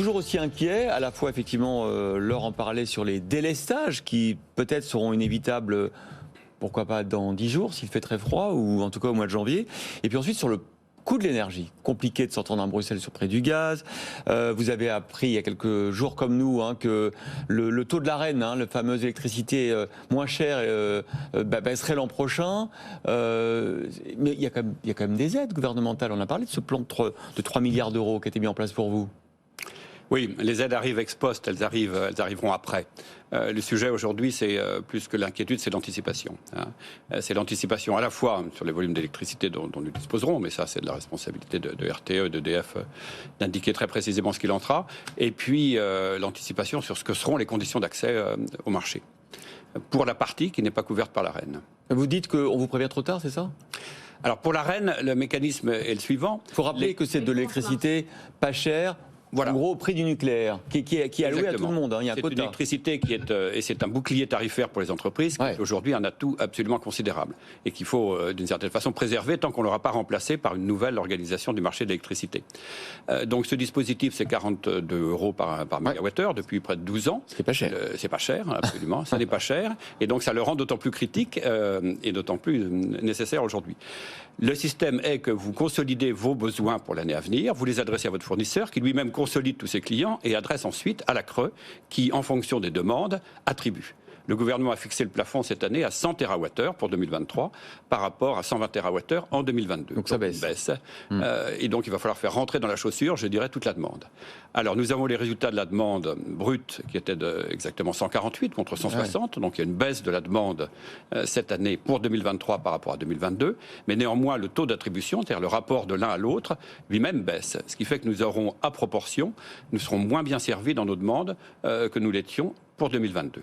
toujours aussi inquiet, à la fois effectivement, Laure en parlait sur les délestages qui peut-être seront inévitables, pourquoi pas dans 10 jours s'il fait très froid, ou en tout cas au mois de janvier. Et puis ensuite sur le coût de l'énergie, compliqué de s'entendre à Bruxelles sur le prix du gaz. Vous avez appris il y a quelques jours comme nous que le taux de l'Arenh, la fameuse électricité moins chère, baisserait l'an prochain. Mais il y a quand même des aides gouvernementales. On a parlé de ce plan de 3 milliards d'euros qui a été mis en place pour vous. Oui, les aides arrivent ex post, elles arriveront après. Le sujet aujourd'hui, c'est plus que l'inquiétude, c'est l'anticipation. C'est l'anticipation à la fois sur les volumes d'électricité dont nous disposerons, mais ça c'est de la responsabilité de RTE, d'EDF, d'indiquer très précisément ce qu'il en sera, et puis l'anticipation sur ce que seront les conditions d'accès au marché, pour la partie qui n'est pas couverte par l'Arenh. Vous dites qu'on vous prévient trop tard, c'est ça ? Alors pour l'Arenh, le mécanisme est le suivant. Il faut rappeler que c'est de l'électricité pas chère. Voilà. En gros, au prix du nucléaire, qui est alloué à tout le monde. Il y a un quota. C'est une électricité qui est, et c'est un bouclier tarifaire pour les entreprises, qui est aujourd'hui un atout absolument considérable et qu'il faut, d'une certaine façon, préserver tant qu'on ne l'aura pas remplacé par une nouvelle organisation du marché de l'électricité. Donc ce dispositif, c'est 42 € par mégawattheure depuis près de 12 ans. C'est pas cher. C'est pas cher, absolument. Ça n'est pas cher. Et donc ça le rend d'autant plus critique et d'autant plus nécessaire aujourd'hui. Le système est que vous consolidez vos besoins pour l'année à venir, vous les adressez à votre fournisseur qui lui-même consolide tous ses clients et adresse ensuite à la CRE qui, en fonction des demandes, attribue. Le gouvernement a fixé le plafond cette année à 100 TWh pour 2023 par rapport à 120 TWh en 2022. Donc ça baisse. Et donc il va falloir faire rentrer dans la chaussure, je dirais, toute la demande. Alors nous avons les résultats de la demande brute qui était exactement 148 contre 160. Donc il y a une baisse de la demande cette année pour 2023 par rapport à 2022. Mais néanmoins, le taux d'attribution, c'est-à-dire le rapport de l'un à l'autre, lui-même baisse. Ce qui fait que nous aurons, à proportion, nous serons moins bien servis dans nos demandes que nous l'étions pour 2022.